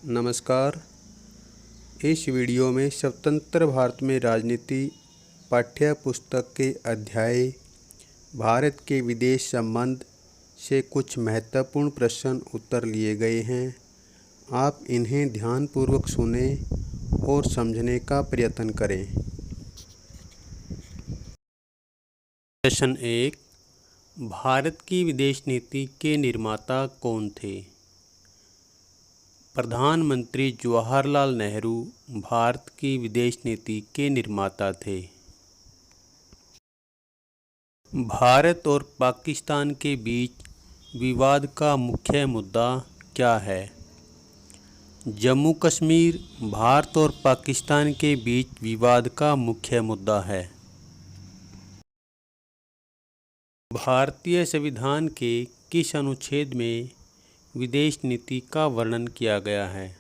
नमस्कार। इस वीडियो में स्वतंत्र भारत में राजनीति पाठ्य पुस्तक के अध्याय भारत के विदेश संबंध से कुछ महत्वपूर्ण प्रश्न उत्तर लिए गए हैं। आप इन्हें ध्यानपूर्वक सुनें और समझने का प्रयत्न करें। प्रश्न 1। भारत की विदेश नीति के निर्माता कौन थे? प्रधानमंत्री जवाहरलाल नेहरू भारत की विदेश नीति के निर्माता थे। भारत और पाकिस्तान के बीच विवाद का मुख्य मुद्दा क्या है? जम्मू कश्मीर भारत और पाकिस्तान के बीच विवाद का मुख्य मुद्दा है। भारतीय संविधान के किस अनुच्छेद में विदेश नीति का वर्णन किया गया है?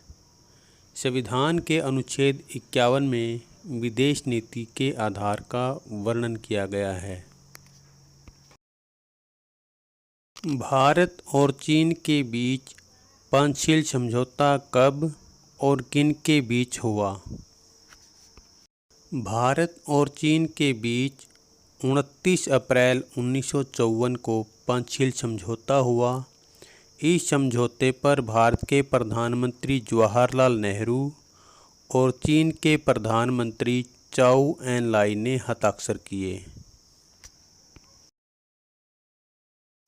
संविधान के अनुच्छेद 51 में विदेश नीति के आधार का वर्णन किया गया है। भारत और चीन के बीच पंचशील समझौता कब और किन के बीच हुआ? भारत और चीन के बीच 29 अप्रैल 1954 को पंचशील समझौता हुआ। इस समझौते पर भारत के प्रधानमंत्री जवाहरलाल नेहरू और चीन के प्रधानमंत्री चाउ एन लाई ने हस्ताक्षर किए।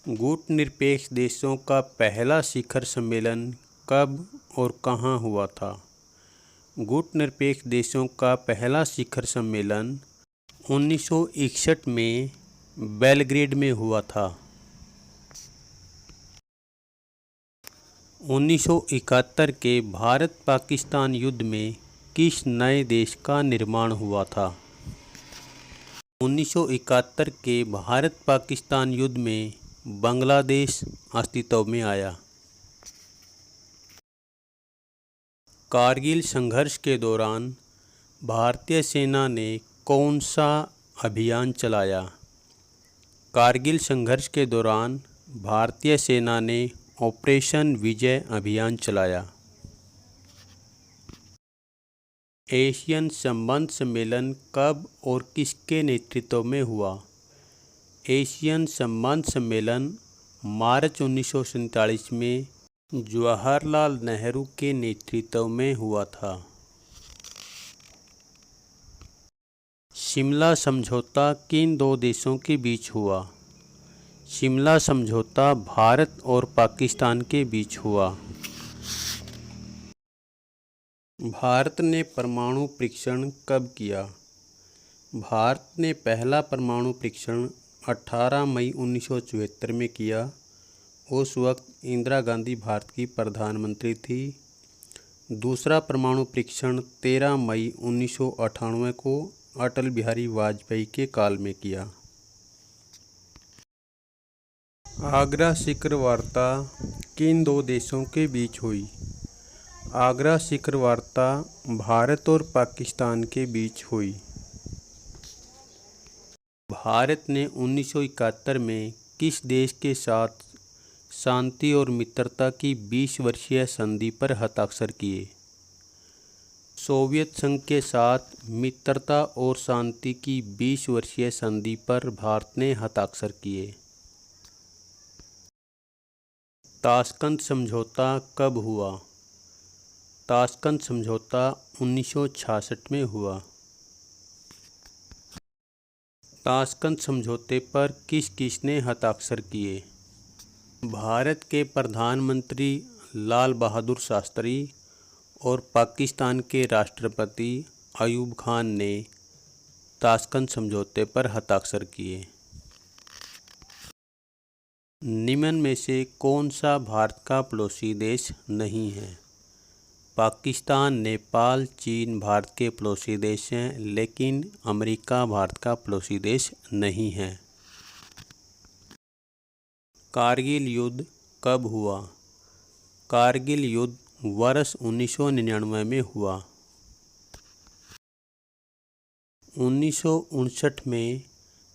गुटनिरपेक्ष देशों का पहला शिखर सम्मेलन कब और कहाँ हुआ था? गुटनिरपेक्ष देशों का पहला शिखर सम्मेलन 1961 में बेलग्रेड में हुआ था। 1971 के भारत पाकिस्तान युद्ध में किस नए देश का निर्माण हुआ था? 1971 के भारत पाकिस्तान युद्ध में बांग्लादेश अस्तित्व में आया। कारगिल संघर्ष के दौरान भारतीय सेना ने कौन सा अभियान चलाया? कारगिल संघर्ष के दौरान भारतीय सेना ने ऑपरेशन विजय अभियान चलाया। एशियन संबंध सम्मेलन कब और किसके नेतृत्व में हुआ? एशियन संबंध सम्मेलन मार्च 1947 में जवाहरलाल नेहरू के नेतृत्व में हुआ था। शिमला समझौता किन दो देशों के बीच हुआ? शिमला समझौता भारत और पाकिस्तान के बीच हुआ। भारत ने परमाणु परीक्षण कब किया? भारत ने पहला परमाणु परीक्षण 18 मई 1974 में किया। उस वक्त इंदिरा गांधी भारत की प्रधानमंत्री थी। दूसरा परमाणु परीक्षण 13 मई 1998 को अटल बिहारी वाजपेयी के काल में किया। आगरा शिखर वार्ता किन दो देशों के बीच हुई? आगरा शिखर वार्ता भारत और पाकिस्तान के बीच हुई। भारत ने 1971 में किस देश के साथ शांति और मित्रता की 20 वर्षीय संधि पर हस्ताक्षर किए? सोवियत संघ के साथ मित्रता और शांति की 20 वर्षीय संधि पर भारत ने हस्ताक्षर किए। ताशकंद समझौता कब हुआ? ताशकंद समझौता 1966 में हुआ। ताशकंद समझौते पर किस किस ने हस्ताक्षर किए? भारत के प्रधानमंत्री लाल बहादुर शास्त्री और पाकिस्तान के राष्ट्रपति अयूब खान ने ताशकंद समझौते पर हस्ताक्षर किए। निम्न में से कौन सा भारत का पड़ोसी देश नहीं है? पाकिस्तान, नेपाल, चीन भारत के पड़ोसी देश हैं, लेकिन अमेरिका भारत का पड़ोसी देश नहीं है। कारगिल युद्ध कब हुआ? कारगिल युद्ध वर्ष 1999 में हुआ। 1959 में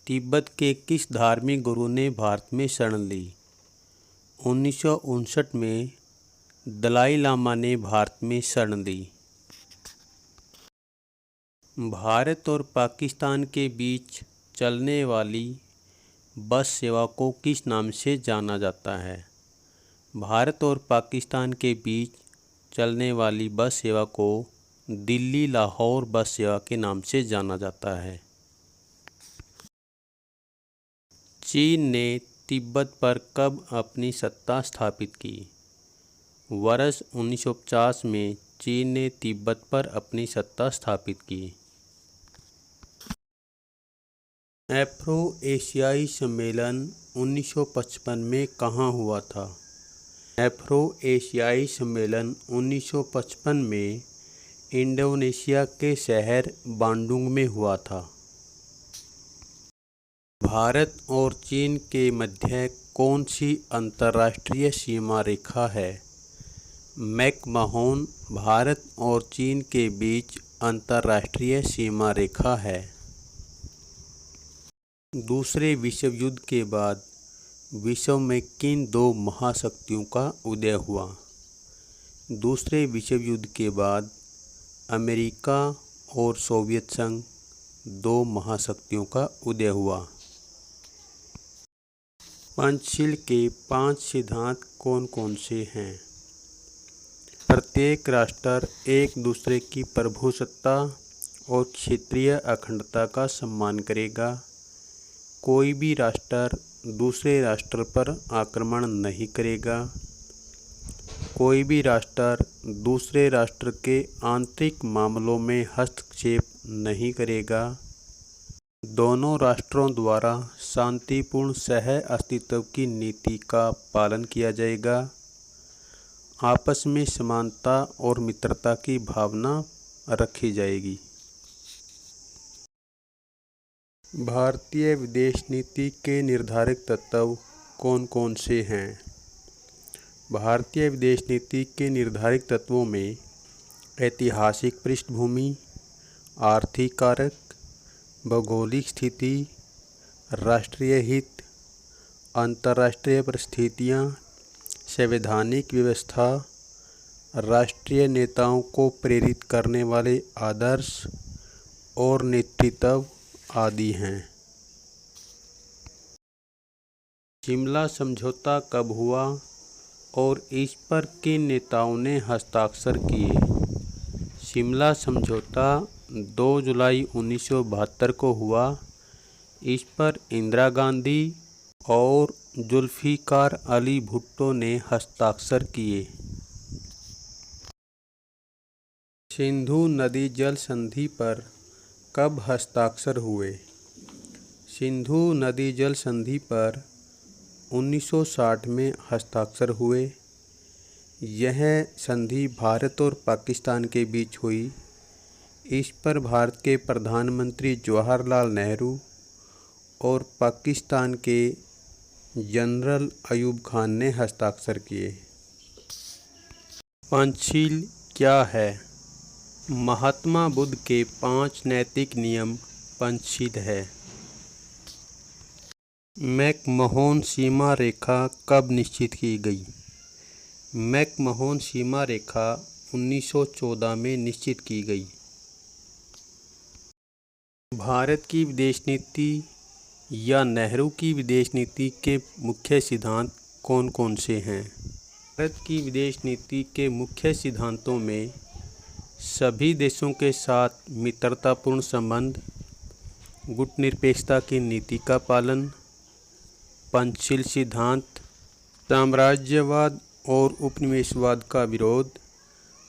तिब्बत के किस धार्मिक गुरु ने भारत में शरण ली? 1959 में दलाई लामा ने भारत में शरण दी। भारत और पाकिस्तान के बीच चलने वाली बस सेवा को किस नाम से जाना जाता है? भारत और पाकिस्तान के बीच चलने वाली बस सेवा को दिल्ली लाहौर बस सेवा के नाम से जाना जाता है। चीन ने तिब्बत पर कब अपनी सत्ता स्थापित की? वर्ष 1950 में चीन ने तिब्बत पर अपनी सत्ता स्थापित की। एफ्रो एशियाई सम्मेलन 1955 में कहाँ हुआ था? एफ्रो एशियाई सम्मेलन 1955 में इंडोनेशिया के शहर बांडुंग में हुआ था। भारत और चीन के मध्य कौन सी अंतर्राष्ट्रीय सीमा रेखा है? मैकमहोन भारत और चीन के बीच अंतर्राष्ट्रीय सीमा रेखा है। दूसरे विश्व युद्ध के बाद विश्व में किन दो महाशक्तियों का उदय हुआ? दूसरे विश्व युद्ध के बाद अमेरिका और सोवियत संघ दो महाशक्तियों का उदय हुआ। पंचशील के 5 सिद्धांत कौन कौन से हैं? प्रत्येक राष्ट्र एक दूसरे की प्रभुसत्ता और क्षेत्रीय अखंडता का सम्मान करेगा। कोई भी राष्ट्र दूसरे राष्ट्र पर आक्रमण नहीं करेगा। कोई भी राष्ट्र दूसरे राष्ट्र के आंतरिक मामलों में हस्तक्षेप नहीं करेगा। दोनों राष्ट्रों द्वारा शांतिपूर्ण सह अस्तित्व की नीति का पालन किया जाएगा। आपस में समानता और मित्रता की भावना रखी जाएगी। भारतीय विदेश नीति के निर्धारक तत्व कौन कौन से हैं? भारतीय विदेश नीति के निर्धारक तत्वों में ऐतिहासिक पृष्ठभूमि, आर्थिक कारक, भौगोलिक स्थिति, राष्ट्रीय हित, अंतर्राष्ट्रीय परिस्थितियाँ, संवैधानिक व्यवस्था, राष्ट्रीय नेताओं को प्रेरित करने वाले आदर्श और नेतृत्व आदि हैं। शिमला समझौता कब हुआ और इस पर किन नेताओं ने हस्ताक्षर किए? शिमला समझौता 2 जुलाई 1972 को हुआ। इस पर इंदिरा गांधी और जुल्फिकार अली भुट्टो ने हस्ताक्षर किए। सिंधु नदी जल संधि पर कब हस्ताक्षर हुए? सिंधु नदी जल संधि पर 1960 में हस्ताक्षर हुए। यह संधि भारत और पाकिस्तान के बीच हुई। इस पर भारत के प्रधानमंत्री जवाहरलाल नेहरू और पाकिस्तान के जनरल अयूब खान ने हस्ताक्षर किए। पंचशील क्या है? महात्मा बुद्ध के 5 नैतिक नियम पंचशील है। मैकमहोन सीमा रेखा कब निश्चित की गई? मैकमहोन सीमा रेखा 1914 में निश्चित की गई। भारत की विदेश नीति या नेहरू की विदेश नीति के मुख्य सिद्धांत कौन कौन से हैं? भारत की विदेश नीति के मुख्य सिद्धांतों में सभी देशों के साथ मित्रतापूर्ण संबंध, गुटनिरपेक्षता की नीति का पालन, पंचशील सिद्धांत, साम्राज्यवाद और उपनिवेशवाद का विरोध,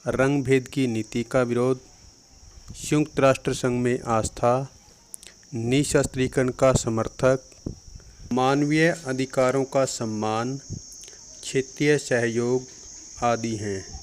रंगभेद की नीति का विरोध, संयुक्त राष्ट्र संघ में आस्था, निशस्त्रीकरण का समर्थक, मानवीय अधिकारों का सम्मान, क्षेत्रीय सहयोग आदि हैं।